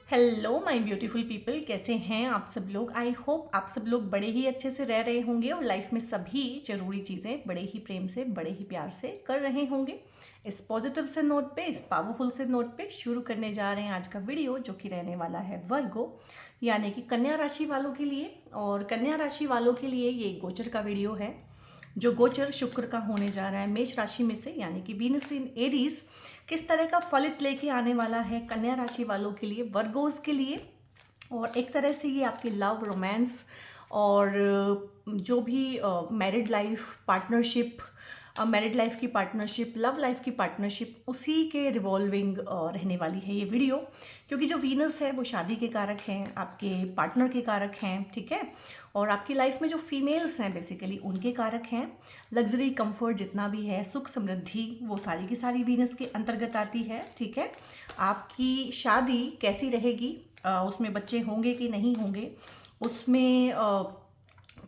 Hello my beautiful people, कैसे हैं आप सब लोग। आई होप आप सब लोग बड़े ही अच्छे से रह रहे होंगे और लाइफ में सभी जरूरी चीज़ें बड़े ही प्रेम से, बड़े ही प्यार से कर रहे होंगे। इस पॉजिटिव से नोट पे, इस पावरफुल से नोट पे शुरू करने जा रहे हैं आज का वीडियो, जो कि रहने वाला है वर्गो यानी कि कन्या राशि वालों के लिए। और कन्या राशि वालों के लिए ये गोचर का वीडियो है, जो गोचर शुक्र का होने जा रहा है मेष राशि में से, यानी कि वीनस इन एरीज किस तरह का फलित लेके आने वाला है कन्या राशि वालों के लिए, वर्गोस के लिए। और एक तरह से ये आपकी लव, रोमांस और जो भी married life partnership, married life की पार्टनरशिप, लव लाइफ की पार्टनरशिप, उसी के रिवॉल्विंग रहने वाली है ये वीडियो। क्योंकि जो वीनस है वो शादी के कारक हैं, आपके पार्टनर के कारक हैं, ठीक है। और आपकी लाइफ में जो फीमेल्स हैं बेसिकली उनके कारक हैं। लग्जरी, कंफर्ट जितना भी है, सुख समृद्धि, वो सारी की सारी वीनस के अंतर्गत आती है, ठीक है। आपकी शादी कैसी रहेगी, उसमें बच्चे होंगे कि नहीं होंगे, उसमें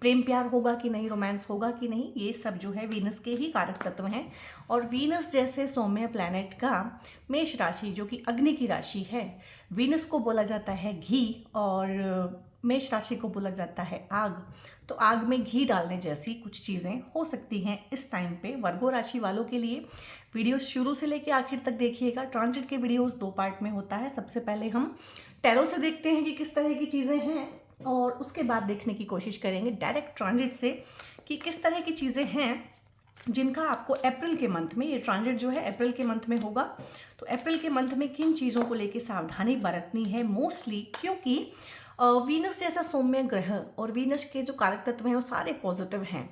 प्रेम प्यार होगा कि नहीं, रोमांस होगा कि नहीं, ये सब जो है वीनस के ही कारक तत्व हैं। और वीनस जैसे सौम्य प्लैनेट का मेष राशि, जो कि अग्नि की राशि है, वीनस को बोला जाता है घी और मेष राशि को बोला जाता है आग। तो आग में घी डालने जैसी कुछ चीज़ें हो सकती हैं इस टाइम पे वर्गो राशि वालों के लिए। वीडियो शुरू से लेकर आखिर तक देखिएगा। ट्रांजिट के वीडियोस 2 पार्ट में होता है। सबसे पहले हम टैरो से देखते हैं कि किस तरह की चीज़ें हैं, और उसके बाद देखने की कोशिश करेंगे डायरेक्ट ट्रांजिट से कि किस तरह की चीज़ें हैं जिनका आपको अप्रैल के मंथ में, ये ट्रांजिट जो है अप्रैल के मंथ में होगा, तो अप्रैल के मंथ में किन चीज़ों को लेकर सावधानी बरतनी है मोस्टली। क्योंकि वीनस जैसा सौम्य ग्रह और वीनस के जो कारक तत्व हैं वो सारे पॉजिटिव हैं।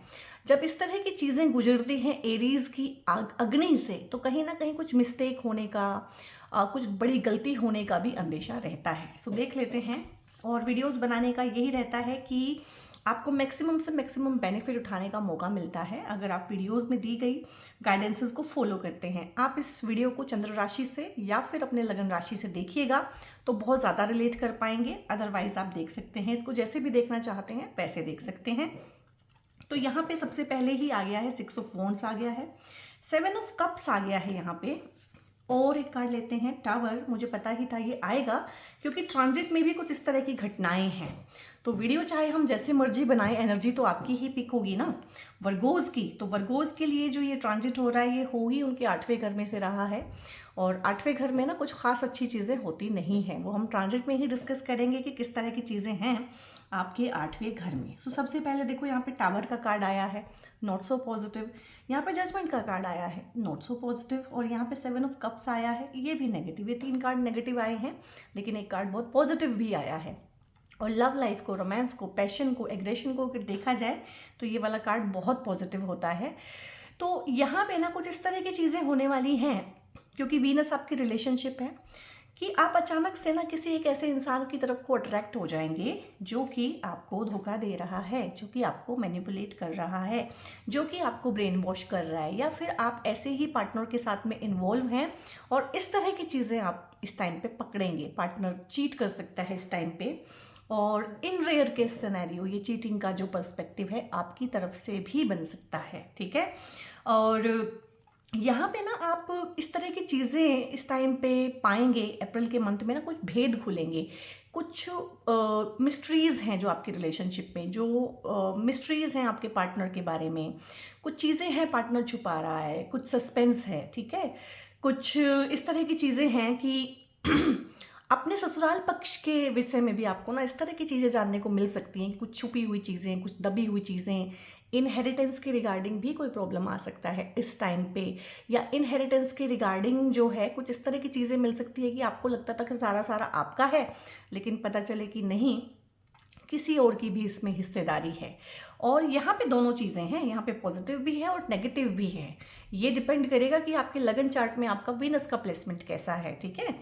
जब इस तरह की चीज़ें गुजरती हैं एरीज की अग्नि से, तो कहीं ना कहीं कुछ मिस्टेक होने का, कुछ बड़ी गलती होने का भी अंदेशा रहता है। सो देख लेते हैं। और वीडियोस बनाने का यही रहता है कि आपको मैक्सिमम से मैक्सिमम बेनिफिट उठाने का मौका मिलता है अगर आप वीडियोस में दी गई गाइडेंसेस को फॉलो करते हैं। आप इस वीडियो को चंद्र राशि से या फिर अपने लगन राशि से देखिएगा तो बहुत ज़्यादा रिलेट कर पाएंगे। अदरवाइज आप देख सकते हैं इसको जैसे भी देखना चाहते हैं वैसे देख सकते हैं। तो यहाँ पे सबसे पहले ही आ गया है 6 ऑफ वॉन्ड्स आ गया है, 7 ऑफ कप्स आ गया है यहाँ पे। और एक कार्ड लेते हैं टावर। मुझे पता ही था ये आएगा क्योंकि ट्रांजिट में भी कुछ इस तरह की घटनाएं हैं। तो वीडियो चाहे हम जैसे मर्जी बनाएं, एनर्जी तो आपकी ही पिक होगी ना वर्गोज की। तो वर्गोज के लिए जो ये ट्रांजिट हो रहा है ये हो ही उनके 8वें घर में से रहा है। और 8वें घर में ना कुछ खास अच्छी चीज़ें होती नहीं हैं, वो हम ट्रांजिट में ही डिस्कस करेंगे कि किस तरह की चीज़ें हैं आपके 8वें घर में। सो सबसे पहले देखो यहाँ पे टावर का कार्ड आया है, नॉट सो पॉजिटिव। यहाँ पे जजमेंट का कार्ड आया है, नॉट सो पॉजिटिव। और यहाँ पे 7 ऑफ कप्स आया है, ये भी नेगेटिव। ये 3 कार्ड नेगेटिव आए हैं, लेकिन एक कार्ड बहुत पॉजिटिव भी आया है। और लव लाइफ को, रोमांस को, पैशन को, एग्रेशन को अगर देखा जाए तो ये वाला कार्ड बहुत पॉजिटिव होता है। तो यहाँ पे ना कुछ इस तरह की चीज़ें होने वाली हैं, क्योंकि वीनस आपकी रिलेशनशिप है, कि आप अचानक से ना किसी एक ऐसे इंसान की तरफ को अट्रैक्ट हो जाएंगे जो कि आपको धोखा दे रहा है, जो कि आपको मैनिपुलेट कर रहा है, जो कि आपको ब्रेन वॉश कर रहा है, या फिर आप ऐसे ही पार्टनर के साथ में इन्वॉल्व हैं और इस तरह की चीज़ें आप इस टाइम पे पकड़ेंगे। पार्टनर चीट कर सकता है इस टाइम पे, और इन रेयर केस सिनेरियो ये चीटिंग का जो पर्सपेक्टिव है आपकी तरफ से भी बन सकता है, ठीक है। और यहाँ पे ना आप इस तरह की चीज़ें इस टाइम पे पाएंगे। अप्रैल के मंथ में ना कुछ भेद खुलेंगे, कुछ मिस्ट्रीज़ हैं जो आपकी रिलेशनशिप में, जो मिस्ट्रीज़ हैं आपके पार्टनर के बारे में, कुछ चीज़ें हैं पार्टनर छुपा रहा है, कुछ सस्पेंस है, ठीक है। कुछ इस तरह की चीज़ें हैं कि अपने ससुराल पक्ष के विषय में भी आपको ना इस तरह की चीज़ें जानने को मिल सकती हैं, कुछ छुपी हुई चीज़ें, कुछ दबी हुई चीज़ें। इनहेरिटेंस के रिगार्डिंग भी कोई प्रॉब्लम आ सकता है इस टाइम पे, या इनहेरिटेंस के रिगार्डिंग जो है कुछ इस तरह की चीज़ें मिल सकती है कि आपको लगता था कि सारा सारा आपका है, लेकिन पता चले कि नहीं, किसी और की भी इसमें हिस्सेदारी है। और यहाँ पे दोनों चीज़ें हैं, यहाँ पे पॉजिटिव भी है और नेगेटिव भी है। ये डिपेंड करेगा कि आपके लगन चार्ट में आपका वीनस का प्लेसमेंट कैसा है, ठीक है।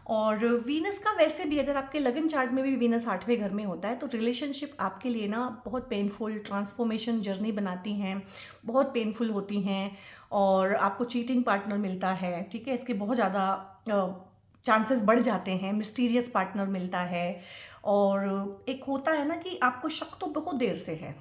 और वीनस का वैसे भी अगर आपके लगन चार्ट में भी वीनस 8वें घर में होता है तो रिलेशनशिप आपके लिए ना बहुत पेनफुल ट्रांसफॉर्मेशन जर्नी बनाती हैं, बहुत पेनफुल होती हैं। और आपको चीटिंग पार्टनर मिलता है, ठीक है, इसके बहुत ज़्यादा चांसेस बढ़ जाते हैं। मिस्टीरियस पार्टनर मिलता है। और एक होता है ना कि आपको शक तो बहुत देर से है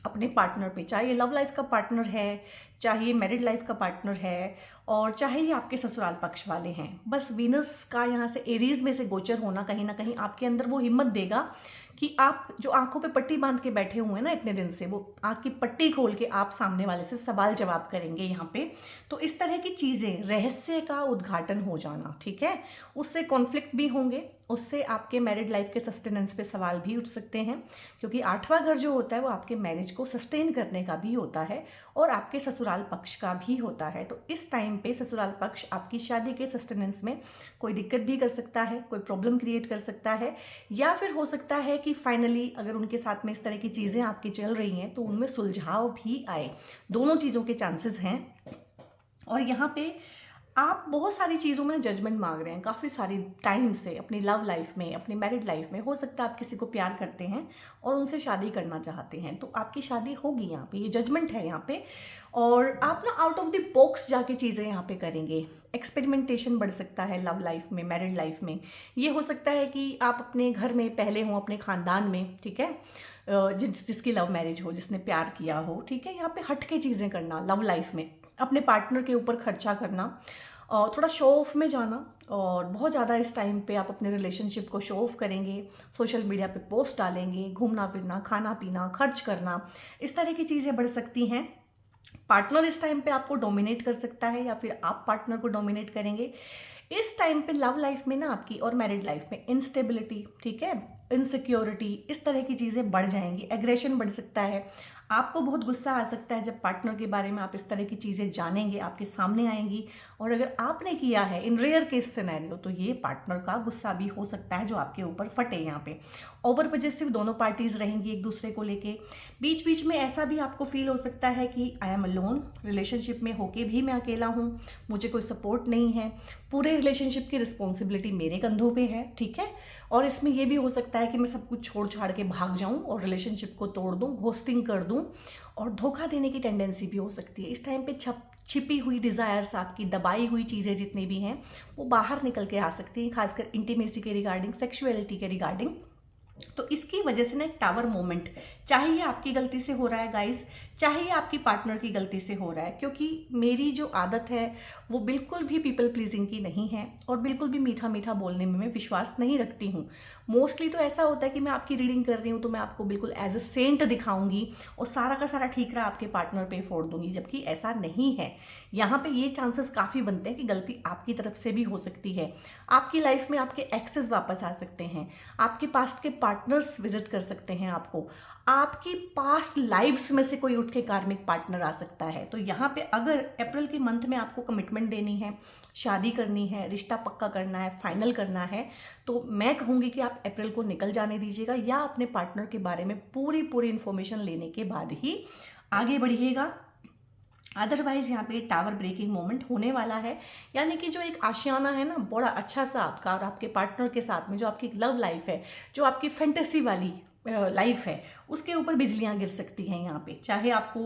अपने पार्टनर पे, चाहे ये लव लाइफ का पार्टनर है, चाहे ये मैरिड लाइफ का पार्टनर है और चाहे ये आपके ससुराल पक्ष वाले हैं। बस वीनस का यहाँ से एरीज में से गोचर होना कहीं ना कहीं आपके अंदर वो हिम्मत देगा कि आप जो आंखों पे पट्टी बांध के बैठे हुए हैं ना इतने दिन से, वो आंख की पट्टी खोल के आप सामने वाले से सवाल जवाब करेंगे यहाँ पे। तो इस तरह की चीज़ें, रहस्य का उद्घाटन हो जाना, ठीक है, उससे कॉन्फ्लिक्ट भी होंगे, उससे आपके मैरिड लाइफ के सस्टेनेंस पे सवाल भी उठ सकते हैं, क्योंकि आठवां घर जो होता है वो आपके मैरिज को सस्टेन करने का भी होता है और आपके ससुराल पक्ष का भी होता है। तो इस टाइम पे ससुराल पक्ष आपकी शादी के सस्टेनेंस में कोई दिक्कत भी कर सकता है, कोई प्रॉब्लम क्रिएट कर सकता है, या फिर हो सकता है कि फाइनली अगर उनके साथ में इस तरह की चीज़ें आपकी चल रही हैं तो उनमें सुलझाव भी आए। दोनों चीज़ों के चांसेस हैं। और यहाँ पे आप बहुत सारी चीज़ों में जजमेंट मांग रहे हैं काफ़ी सारी टाइम से अपनी लव लाइफ में, अपनी मैरिड लाइफ में। हो सकता है आप किसी को प्यार करते हैं और उनसे शादी करना चाहते हैं, तो आपकी शादी होगी यहाँ पे, ये जजमेंट है यहाँ पे। और आप ना आउट ऑफ द बॉक्स जाके चीज़ें यहाँ पे करेंगे। एक्सपेरिमेंटेशन बढ़ सकता है लव लाइफ में, मैरिड लाइफ में। ये हो सकता है कि आप अपने घर में पहले हों, अपने ख़ानदान में, ठीक है, जिसकी लव मैरिज हो, जिसने प्यार किया हो, ठीक है, यहाँ पे हट के चीज़ें करना लव लाइफ में, अपने पार्टनर के ऊपर खर्चा करना और थोड़ा शो ऑफ में जाना। और बहुत ज़्यादा इस टाइम पे आप अपने रिलेशनशिप को शो ऑफ करेंगे, सोशल मीडिया पे पोस्ट डालेंगे, घूमना फिरना, खाना पीना, खर्च करना, इस तरह की चीज़ें बढ़ सकती हैं। पार्टनर इस टाइम पे आपको डोमिनेट कर सकता है या फिर आप पार्टनर को डोमिनेट करेंगे। इस टाइम पे लव लाइफ में ना आपकी और मैरिड लाइफ में इंस्टेबिलिटी, ठीक है, इनसिक्योरिटी, इस तरह की चीज़ें बढ़ जाएंगी। एग्रेशन बढ़ सकता है, आपको बहुत गुस्सा आ सकता है जब पार्टनर के बारे में आप इस तरह की चीज़ें जानेंगे, आपके सामने आएंगी। और अगर आपने किया है इन रेयर केस सिनेरियो तो ये पार्टनर का गुस्सा भी हो सकता है जो आपके ऊपर फटे। यहाँ पे ओवर पॉजेसिव दोनों पार्टीज रहेंगी एक दूसरे को लेके। बीच बीच में ऐसा भी आपको फील हो सकता है कि आई एम अलोन, रिलेशनशिप में होके भी मैं अकेला हूँ, मुझे कोई सपोर्ट नहीं है, पूरे रिलेशनशिप की रिस्पॉन्सिबिलिटी मेरे कंधों पे है, ठीक है। और इसमें यह भी हो सकता है कि मैं सब कुछ छोड़ छाड़ के भाग जाऊं और रिलेशनशिप को तोड़ दूं, घोस्टिंग कर दूं, और धोखा देने की टेंडेंसी भी हो सकती है। इस टाइम पे छिपी हुई डिज़ायर्स, आपकी दबाई हुई चीज़ें जितनी भी हैं वो बाहर निकल के आ सकती हैं, खासकर इंटीमेसी के रिगार्डिंग, सेक्सुअलिटी के रिगार्डिंग। तो इसकी वजह से ना एक टावर मोमेंट, चाहे ये आपकी गलती से हो रहा है गाइस, चाहे ये आपकी पार्टनर की गलती से हो रहा है, क्योंकि मेरी जो आदत है वो बिल्कुल भी पीपल प्लीजिंग की नहीं है और बिल्कुल भी मीठा मीठा बोलने में मैं विश्वास नहीं रखती हूँ। मोस्टली तो ऐसा होता है कि मैं आपकी रीडिंग कर रही हूँ तो मैं आपको बिल्कुल एज अ सेंट दिखाऊंगी और सारा का सारा ठीकरा आपके पार्टनर पे फोड़ दूंगी, जबकि ऐसा नहीं है। यहाँ पे ये चांसेस काफ़ी बनते हैं कि गलती आपकी तरफ से भी हो सकती है। आपकी लाइफ में आपके एक्सेस वापस आ सकते हैं, आपके पास्ट के पार्टनर्स विजिट कर सकते हैं आपको, आपकी पास्ट लाइफ्स में से कोई उठ के कार्मिक पार्टनर आ सकता है। तो यहाँ पे अगर अप्रैल के मंथ में आपको कमिटमेंट देनी है, शादी करनी है, रिश्ता पक्का करना है, फाइनल करना है, तो मैं कहूँगी कि आप अप्रैल को निकल जाने दीजिएगा या अपने पार्टनर के बारे में पूरी इन्फॉर्मेशन लेने के बाद ही आगे बढ़िएगा। अदरवाइज यहाँ पे टावर ब्रेकिंग मोमेंट होने वाला है, यानी कि जो एक आशियाना है ना बड़ा अच्छा सा आपका और आपके पार्टनर के साथ में, जो आपकी लव लाइफ है, जो आपकी फैंटेसी वाली लाइफ है, उसके ऊपर बिजलियां गिर सकती हैं यहाँ पे। चाहे आपको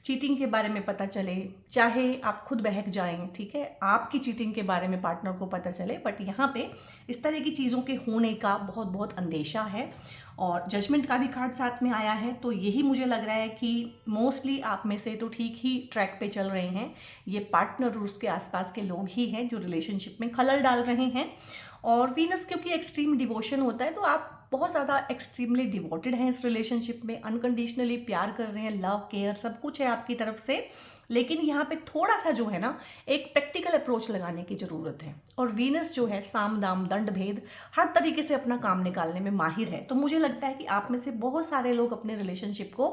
चीटिंग के बारे में पता चले, चाहे आप खुद बहक जाएं, ठीक है, आपकी चीटिंग के बारे में पार्टनर को पता चले, बट यहाँ पे इस तरह की चीज़ों के होने का बहुत बहुत अंदेशा है। और जजमेंट का भी कार्ड साथ में आया है, तो यही मुझे लग रहा है कि मोस्टली आप में से तो ठीक ही ट्रैक पे चल रहे हैं। ये पार्टनर और उसके आसपास के लोग ही हैं जो रिलेशनशिप में खलल डाल रहे हैं। और वीनस क्योंकि एक्सट्रीम डिवोशन होता है, तो आप बहुत ज़्यादा एक्सट्रीमली डिवोटेड हैं इस रिलेशनशिप में, अनकंडीशनली प्यार कर रहे हैं, लव केयर सब कुछ है आपकी तरफ से। लेकिन यहाँ पे थोड़ा सा जो है ना एक प्रैक्टिकल अप्रोच लगाने की ज़रूरत है। और वीनस जो है साम दाम दंड भेद हर तरीके से अपना काम निकालने में माहिर है। तो मुझे लगता है कि आप में से बहुत सारे लोग अपने रिलेशनशिप को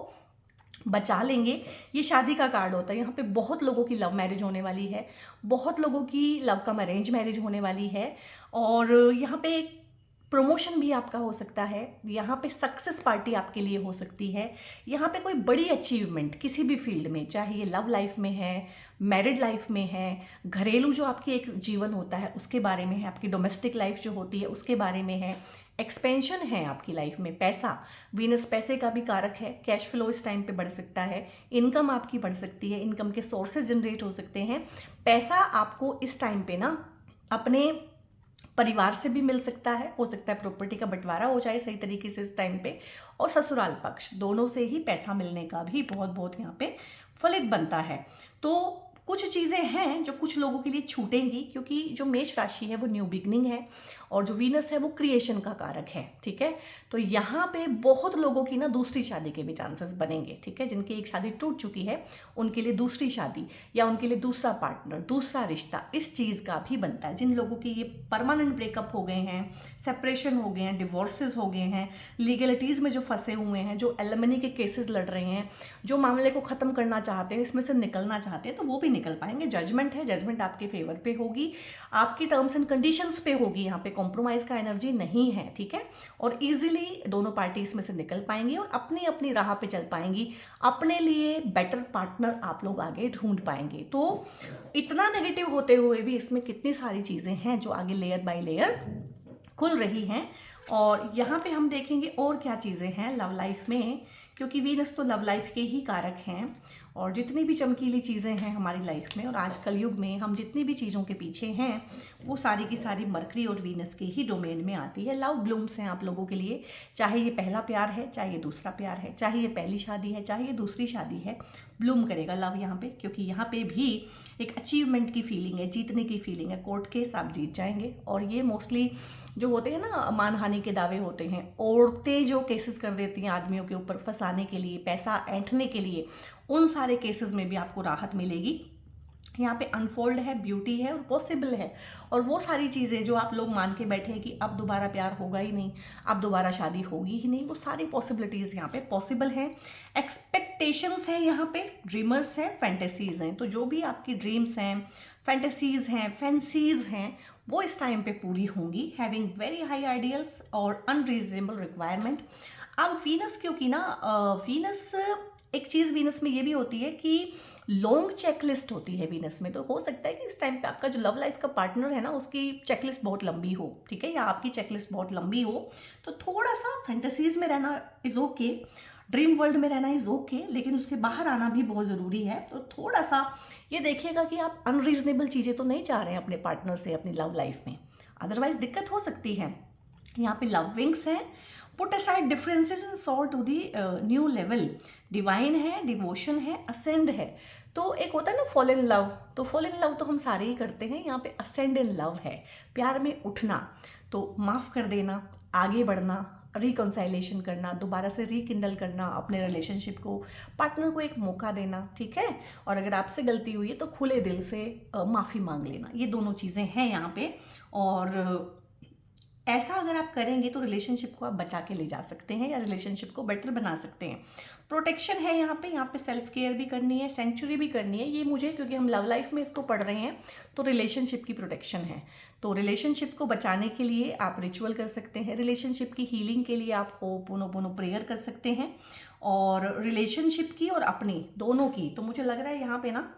बचा लेंगे। ये शादी का कार्ड होता है, यहाँ पे बहुत लोगों की लव मैरिज होने वाली है, बहुत लोगों की लव कम अरेंज मैरिज होने वाली है। और यहाँ पे एक प्रमोशन भी आपका हो सकता है, यहाँ पे सक्सेस पार्टी आपके लिए हो सकती है, यहाँ पे कोई बड़ी अचीवमेंट किसी भी फील्ड में, चाहे ये लव लाइफ में है, मैरिड लाइफ में है, घरेलू जो आपकी एक जीवन होता है उसके बारे में है, आपकी डोमेस्टिक लाइफ जो होती है उसके बारे में है, एक्सपेंशन है आपकी लाइफ में, पैसा, वीनस पैसे का भी कारक है, कैश फ्लो इस टाइम पे बढ़ सकता है, इनकम आपकी बढ़ सकती है, इनकम के सोर्सेज जनरेट हो सकते हैं। पैसा आपको इस टाइम पे ना अपने परिवार से भी मिल सकता है, हो सकता है प्रॉपर्टी का बंटवारा हो जाए सही तरीके से इस टाइम पे, और ससुराल पक्ष दोनों से ही पैसा मिलने का भी बहुत बहुत यहाँ पे फलित बनता है। तो कुछ चीज़ें हैं जो कुछ लोगों के लिए छूटेंगी, क्योंकि जो मेष राशि है वो न्यू बिगनिंग है और जो वीनस है वो क्रिएशन का कारक है, ठीक है। तो यहाँ पे बहुत लोगों की ना दूसरी शादी के भी चांसेस बनेंगे, ठीक है। जिनकी एक शादी टूट चुकी है उनके लिए दूसरी शादी या उनके लिए दूसरा पार्टनर, दूसरा रिश्ता, इस चीज़ का भी बनता है। जिन लोगों की ये परमानेंट ब्रेकअप हो गए हैं, सेपरेशन हो गए हैं, डिवोर्सेस हो गए हैं, लीगलिटीज़ में जो फंसे हुए हैं, जो एलिमनी के केसेस लड़ रहे हैं, जो मामले को ख़त्म करना चाहते हैं, इसमें से निकलना चाहते हैं, तो वो भी निकल पाएंगे। जजमेंट है, जजमेंट आपके फेवर पे होगी, आपकी टर्म्स एंड कंडीशंस पे होगी, यहाँ पे कॉम्प्रोमाइज़ का एनर्जी नहीं है, ठीक है। और ईजिली दोनों पार्टी इसमें से निकल पाएंगी और अपनी अपनी राह पे चल पाएंगी, अपने लिए बेटर पार्टनर आप लोग आगे ढूंढ पाएंगे। तो इतना नेगेटिव होते हुए भी इसमें कितनी सारी चीज़ें हैं जो आगे लेयर बाय लेयर खुल रही हैं। और यहाँ पे हम देखेंगे और क्या चीज़ें हैं लव लाइफ में, क्योंकि वीनस तो लव लाइफ के ही कारक हैं। और जितनी भी चमकीली चीज़ें हैं हमारी लाइफ में और आज कलयुग में हम जितनी भी चीज़ों के पीछे हैं वो सारी की सारी मरकरी और वीनस के ही डोमेन में आती है। लव ब्लूम्स हैं आप लोगों के लिए, चाहे ये पहला प्यार है, चाहे ये दूसरा प्यार है, चाहे ये पहली शादी है, चाहे ये दूसरी शादी है, ब्लूम करेगा लव यहाँ पे। क्योंकि यहाँ पे भी एक अचीवमेंट की फीलिंग है, जीतने की फीलिंग है। कोर्ट केस आप जीत जाएंगे। और ये मोस्टली जो होते हैं ना मानहानि के दावे होते हैं, औरतें जो केसेस कर देती हैं आदमियों के ऊपर फंसाने के लिए, पैसा ऐंठने के लिए, उन सारे केसेस में भी आपको राहत मिलेगी। यहाँ पे अनफोल्ड है, ब्यूटी है और पॉसिबल है। और वो सारी चीज़ें जो आप लोग मान के बैठे हैं कि अब दोबारा प्यार होगा ही नहीं, अब दोबारा शादी होगी ही नहीं, वो सारी पॉसिबिलिटीज़ यहाँ पे पॉसिबल हैं। एक्सपेक्टेशंस हैं यहाँ पे, ड्रीमर्स हैं, फैंटेसीज़ हैं। तो जो भी आपकी ड्रीम्स हैं, फैंटेसीज़ हैं, फैंसीज़ हैं, वो इस टाइम पे पूरी होंगी। हैविंग वेरी हाई आइडियल्स और अनरीजनेबल रिक्वायरमेंट। अब वीनस, क्योंकि ना वीनस एक चीज़ वीनस में ये भी होती है कि लॉन्ग चेकलिस्ट होती है वीनस में। तो हो सकता है कि इस टाइम पे आपका जो लव लाइफ का पार्टनर है ना उसकी चेकलिस्ट बहुत लंबी हो, ठीक है, या आपकी चेकलिस्ट बहुत लंबी हो। तो थोड़ा सा फैंटेसीज में रहना इज़ ओके, ड्रीम वर्ल्ड में रहना इज़ ओके, लेकिन उससे बाहर आना भी बहुत ज़रूरी है। तो थोड़ा सा ये देखिएगा कि आप अनरीजनेबल चीज़ें तो नहीं चाह रहे हैं अपने पार्टनर से अपनी लव लाइफ में, अदरवाइज दिक्कत हो सकती है। यहाँ पे लव विंग्स हैं, put aside differences and soar to the new level. Divine है, डिवोशन है, असेंड है। तो एक होता है ना फॉल इन लव, तो फॉल इन लव तो हम सारे ही करते हैं। यहाँ पे असेंड इन लव है, प्यार में उठना, तो माफ़ कर देना, आगे बढ़ना, रिकॉन्साइलेशन करना, दोबारा से रिकिंडल करना अपने रिलेशनशिप को, पार्टनर को एक मौका देना, ठीक है। और अगर आपसे गलती हुई है तो खुले दिल से माफ़ी मांग लेना, ये दोनों चीज़ें हैं यहाँ पे। और ऐसा अगर आप करेंगे तो रिलेशनशिप को आप बचा के ले जा सकते हैं या रिलेशनशिप को बेटर बना सकते हैं। प्रोटेक्शन है यहाँ पे सेल्फ केयर भी करनी है, सेंचुरी भी करनी है। ये मुझे, क्योंकि हम लव लाइफ में इसको पढ़ रहे हैं, तो रिलेशनशिप की प्रोटेक्शन है। तो रिलेशनशिप को बचाने के लिए आप रिचुअल कर सकते हैं, रिलेशनशिप की हीलिंग के लिए आप होपोनोपोनो प्रेयर कर सकते हैं। और रिलेशनशिप की और अपनी दोनों की, तो मुझे लग रहा है यहाँ पे ना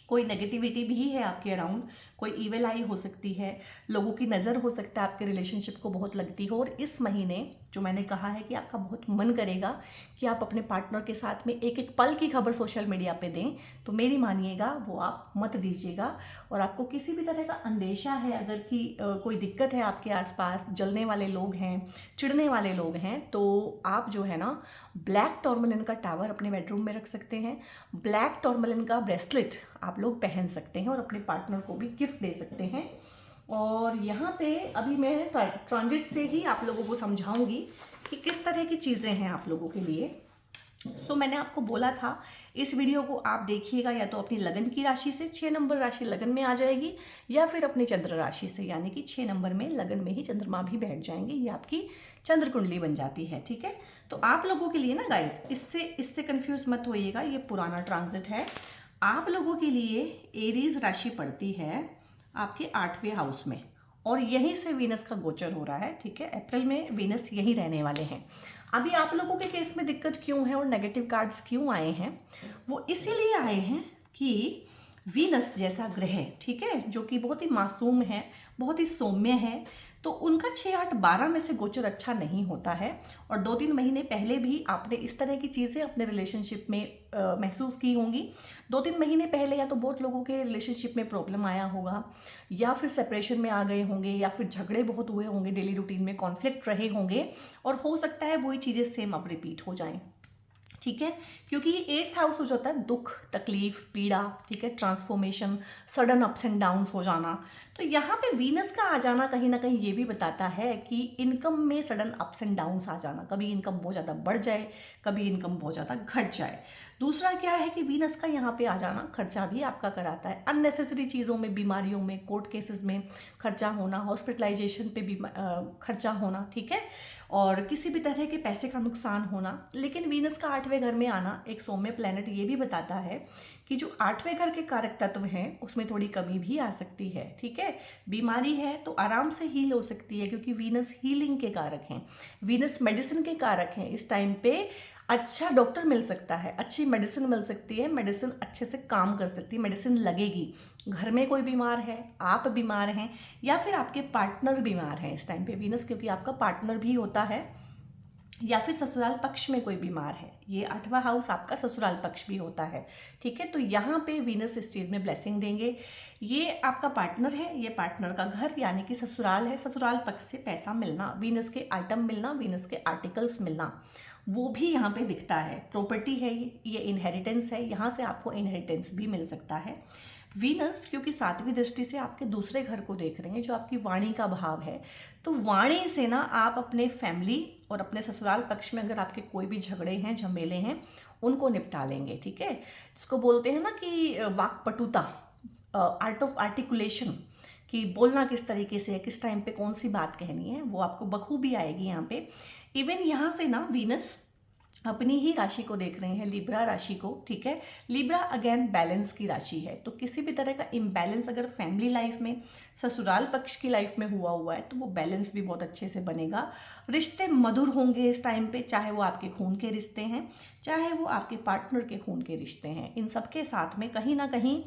कोई नेगेटिविटी भी है आपके अराउंड, कोई ईविल आई हो सकती है, लोगों की नज़र हो सकता है आपके रिलेशनशिप को बहुत लगती हो। और इस महीने जो मैंने कहा है कि आपका बहुत मन करेगा कि आप अपने पार्टनर के साथ में एक एक पल की खबर सोशल मीडिया पे दें, तो मेरी मानिएगा वो आप मत दीजिएगा। और आपको किसी भी तरह का अंदेशा है, अगर कि कोई दिक्कत है आपके आसपास, जलने वाले लोग हैं, चिढ़ने वाले लोग हैं, तो आप जो है ना ब्लैक टॉर्मलिन का टावर अपने बेडरूम में रख सकते हैं। ब्लैक टॉर्मलिन का ब्रेसलेट आप लोग पहन सकते हैं और अपने पार्टनर को भी गिफ्ट दे सकते हैं। और यहाँ पे अभी मैं ट्रांजिट से ही आप लोगों को समझाऊंगी कि किस तरह की चीज़ें हैं आप लोगों के लिए। सो मैंने आपको बोला था इस वीडियो को आप देखिएगा या तो अपनी लगन की राशि से, 6 नंबर राशि लगन में आ जाएगी, या फिर अपनी चंद्र राशि से, यानी कि 6 नंबर में लगन में ही चंद्रमा भी बैठ जाएंगे, ये आपकी चंद्र कुंडली बन जाती है, ठीक है। तो आप लोगों के लिए ना गाइज, इससे कंफ्यूज मत होइएगा, ये पुराना ट्रांजिट है। आप लोगों के लिए एरीज राशि पड़ती है आपके 8वें हाउस में, और यहीं से वीनस का गोचर हो रहा है, ठीक है। अप्रैल में वीनस यहीं रहने वाले हैं। अभी आप लोगों के केस में दिक्कत क्यों है और नेगेटिव कार्ड्स क्यों आए हैं, वो इसीलिए आए हैं कि वीनस जैसा ग्रह, ठीक है, जो कि बहुत ही मासूम है, बहुत ही सौम्य है, तो उनका 6, 8, 12 में से गोचर अच्छा नहीं होता है। और 2-3 महीने पहले भी आपने इस तरह की चीज़ें अपने रिलेशनशिप में महसूस की होंगी। 2-3 महीने पहले या तो बहुत लोगों के रिलेशनशिप में प्रॉब्लम आया होगा, या फिर सेपरेशन में आ गए होंगे, या फिर झगड़े बहुत हुए होंगे, डेली रूटीन में कॉन्फ्लिक्ट रहे होंगे, और हो सकता है वही चीज़ें सेम अब रिपीट हो जाएं। ठीक है, क्योंकि ये 8th हाउस हो जाता है दुख, तकलीफ, पीड़ा, ठीक है, transformation, sudden ups and downs हो जाना। तो यहाँ पे वीनस का आ जाना कहीं ना कहीं ये भी बताता है कि इनकम में सडन अप्स एंड डाउन्स आ जाना, कभी इनकम बहुत ज़्यादा बढ़ जाए, कभी इनकम बहुत ज़्यादा घट जाए। दूसरा क्या है कि वीनस का यहाँ पे आ जाना खर्चा भी आपका कराता है, अननेसेसरी चीज़ों में, बीमारियों में, कोर्ट केसेस में खर्चा होना, हॉस्पिटलाइजेशन पे भी खर्चा होना, ठीक है, और किसी भी तरह के पैसे का नुकसान होना। लेकिन वीनस का 8वें घर में आना एक सौम्य प्लैनेट ये भी बताता है कि जो 8वें घर के कारक तत्व हैं उसमें थोड़ी कमी भी आ सकती है, ठीक है। बीमारी है तो आराम से हील हो सकती है, क्योंकि वीनस हीलिंग के कारक हैं, वीनस मेडिसिन के कारक हैं। इस टाइम पे अच्छा डॉक्टर मिल सकता है, अच्छी मेडिसिन मिल सकती है, मेडिसिन अच्छे से काम कर सकती है, मेडिसिन लगेगी। घर में कोई बीमार है, आप बीमार हैं, या फिर आपके पार्टनर बीमार हैं इस टाइम पे वीनस, क्योंकि आपका पार्टनर भी होता है, या फिर ससुराल पक्ष में कोई बीमार है, ये 8वां हाउस आपका ससुराल पक्ष भी होता है, ठीक है। तो यहाँ पे वीनस इस चीज़ में ब्लेसिंग देंगे। ये आपका पार्टनर है, ये पार्टनर का घर यानी कि ससुराल है, ससुराल पक्ष से पैसा मिलना, वीनस के आइटम मिलना, वीनस के आर्टिकल्स मिलना, वो भी यहाँ पे दिखता है। प्रॉपर्टी है ये इनहेरिटेंस है, यहाँ से आपको इनहेरिटेंस भी मिल सकता है। वीनस क्योंकि 7वीं दृष्टि से आपके दूसरे घर को देख रहे हैं, जो आपकी वाणी का भाव है, तो वाणी से ना आप अपने फैमिली और अपने ससुराल पक्ष में अगर आपके कोई भी झगड़े हैं, झमेले हैं, उनको निपटा लेंगे, ठीक है। जिसको बोलते हैं ना कि वाक्पटुता, आर्ट ऑफ आर्टिकुलेशन, कि बोलना किस तरीके से है, किस टाइम पे कौन सी बात कहनी है, वो आपको बखूबी आएगी यहाँ पे। इवन यहाँ से ना वीनस अपनी ही राशि को देख रहे हैं, लिब्रा राशि को, ठीक है। लिब्रा अगेन बैलेंस की राशि है, तो किसी भी तरह का इम्बैलेंस अगर फैमिली लाइफ में, ससुराल पक्ष की लाइफ में हुआ है तो वो बैलेंस भी बहुत अच्छे से बनेगा। रिश्ते मधुर होंगे इस टाइम पे, चाहे वो आपके खून के रिश्ते हैं, चाहे वो आपके पार्टनर के खून के रिश्ते हैं, इन सब के साथ में कहीं ना कहीं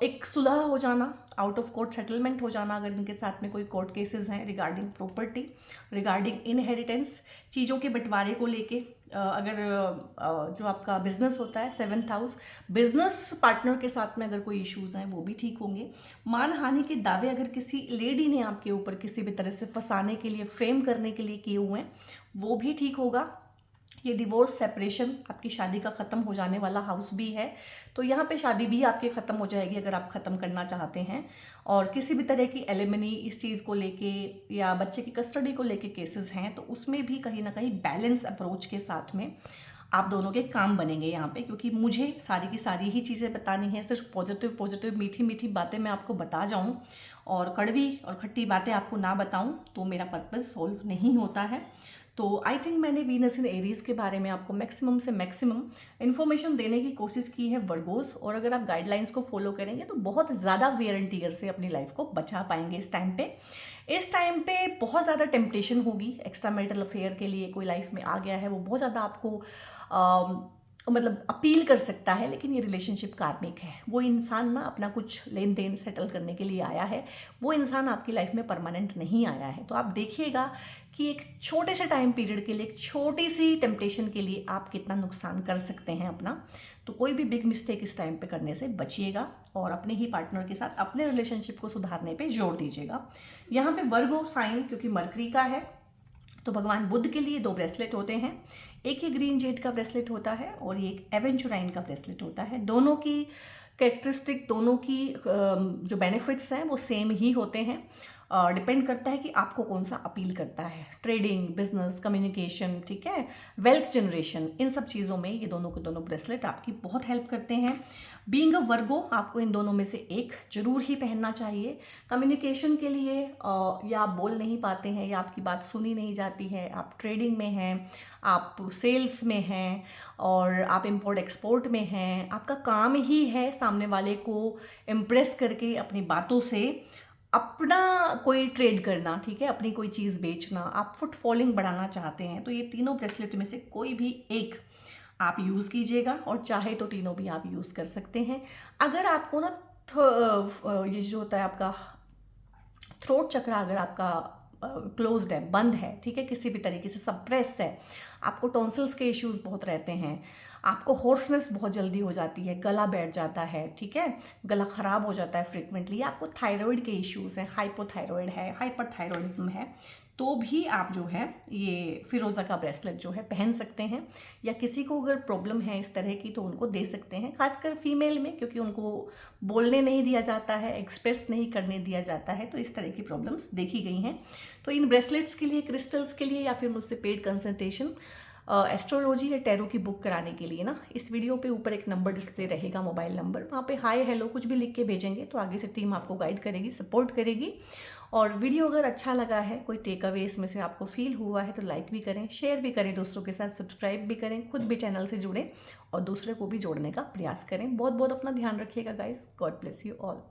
एक सुलह हो जाना, आउट ऑफ कोर्ट सेटलमेंट हो जाना, अगर इनके साथ में कोई कोर्ट केसेस हैं रिगार्डिंग प्रॉपर्टी, रिगार्डिंग इनहेरिटेंस, चीज़ों के बंटवारे को लेके, अगर जो आपका बिजनेस होता है 7th हाउस, बिजनेस पार्टनर के साथ में अगर कोई इश्यूज हैं वो भी ठीक होंगे। मानहानि के दावे अगर किसी लेडी ने आपके ऊपर किसी भी तरह से फंसाने के लिए, फ्रेम करने के लिए किए हुए हैं, वो भी ठीक होगा। ये डिवोर्स, सेपरेशन, आपकी शादी का ख़त्म हो जाने वाला हाउस भी है, तो यहाँ पे शादी भी आपकी ख़त्म हो जाएगी अगर आप ख़त्म करना चाहते हैं। और किसी भी तरह की एलिमनी इस चीज़ को लेके या बच्चे की कस्टडी को लेके केसेस हैं, तो उसमें भी कहीं ना कहीं बैलेंस अप्रोच के साथ में आप दोनों के काम बनेंगे यहाँ पे। क्योंकि मुझे सारी की सारी ही चीज़ें बतानी है, सिर्फ पॉजिटिव पॉजिटिव मीठी मीठी बातें मैं आपको बता जाऊँ और कड़वी और खट्टी बातें आपको ना बताऊँ तो मेरा पर्पज़ सॉल्व नहीं होता है। तो आई थिंक मैंने वीनस इन एरीज के बारे में आपको मैक्सिमम से मैक्सिमम इन्फॉर्मेशन देने की कोशिश की है वर्गोस, और अगर आप गाइडलाइंस को फॉलो करेंगे तो बहुत ज़्यादा वेयर एंड टीयर से अपनी लाइफ को बचा पाएंगे इस टाइम पे। इस टाइम पे बहुत ज़्यादा टेम्पटेशन होगी, एक्स्ट्रा मैरिटल अफेयर के लिए कोई लाइफ में आ गया है, वो बहुत ज़्यादा आपको मतलब अपील कर सकता है, लेकिन ये रिलेशनशिप कार्मिक है। वो इंसान ना अपना कुछ लेन देन सेटल करने के लिए आया है, वो इंसान आपकी लाइफ में परमानेंट नहीं आया है। तो आप देखिएगा कि एक छोटे से टाइम पीरियड के लिए, एक छोटी सी टेम्पटेशन के लिए आप कितना नुकसान कर सकते हैं अपना। तो कोई भी बिग मिस्टेक इस टाइम पे करने से बचिएगा और अपने ही पार्टनर के साथ अपने रिलेशनशिप को सुधारने पे जोर दीजिएगा। यहाँ पे वर्गो साइन क्योंकि मरकरी का है, तो भगवान बुद्ध के लिए 2 ब्रेसलेट होते हैं, एक ये ग्रीन जेड का ब्रेसलेट होता है और ये एक एवेंचुराइन का ब्रेसलेट होता है। दोनों की कैरेक्टरिस्टिक, दोनों की जो बेनिफिट्स हैं वो सेम ही होते हैं। डिपेंड करता है कि आपको कौन सा अपील करता है, ट्रेडिंग, बिजनेस, कम्युनिकेशन, ठीक है, वेल्थ जनरेशन, इन सब चीज़ों में ये दोनों के दोनों ब्रेसलेट आपकी बहुत हेल्प करते हैं। बीइंग अ वर्गो आपको इन दोनों में से एक जरूर ही पहनना चाहिए कम्युनिकेशन के लिए, या आप बोल नहीं पाते हैं या आपकी बात सुनी नहीं जाती है, आप ट्रेडिंग में हैं, आप सेल्स में हैं और आप इंपोर्ट एक्सपोर्ट में हैं, आपका काम ही है सामने वाले को इम्प्रेस करके अपनी बातों से अपना कोई ट्रेड करना, ठीक है, अपनी कोई चीज़ बेचना, आप फुटफॉलिंग बढ़ाना चाहते हैं, तो ये तीनों ब्रेसलेट में से कोई भी एक आप यूज़ कीजिएगा, और चाहे तो तीनों भी आप यूज़ कर सकते हैं। अगर आपको ना ये जो होता है आपका थ्रोट चक्रा, अगर आपका क्लोज्ड है, बंद है, ठीक है, किसी भी तरीके से सप्रेस है, आपको टॉन्सिल्स के इश्यूज बहुत रहते हैं, आपको होर्सनेस बहुत जल्दी हो जाती है, गला बैठ जाता है, ठीक है, गला ख़राब हो जाता है फ्रिक्वेंटली, आपको थायराइड के इश्यूज हैं, हाइपोथायराइड है, हाइपरथायराइडिज्म है, तो भी आप जो है ये फिरोज़ा का ब्रेसलेट जो है पहन सकते हैं, या किसी को अगर प्रॉब्लम है इस तरह की तो उनको दे सकते हैं, खासकर फीमेल में, क्योंकि उनको बोलने नहीं दिया जाता है, एक्सप्रेस नहीं करने दिया जाता है, तो इस तरह की प्रॉब्लम्स देखी गई हैं। तो इन ब्रेसलेट्स के लिए, क्रिस्टल्स के लिए, या फिर मुझसे पेड कंसल्टेशन एस्ट्रोलॉजी या टैरो की बुक कराने के लिए ना, इस वीडियो पे ऊपर एक नंबर डिस्प्ले रहेगा, मोबाइल नंबर, वहाँ पे हाय हेलो कुछ भी लिख के भेजेंगे तो आगे से टीम आपको गाइड करेगी, सपोर्ट करेगी। और वीडियो अगर अच्छा लगा है, कोई टेक अवे इसमें से आपको फील हुआ है, तो लाइक भी करें, शेयर भी करें दोस्तों के साथ, सब्सक्राइब भी करें, खुद भी चैनल से जुड़ें और दूसरे को भी जोड़ने का प्रयास करें। बहुत बहुत अपना ध्यान रखिएगा guys. God bless you all.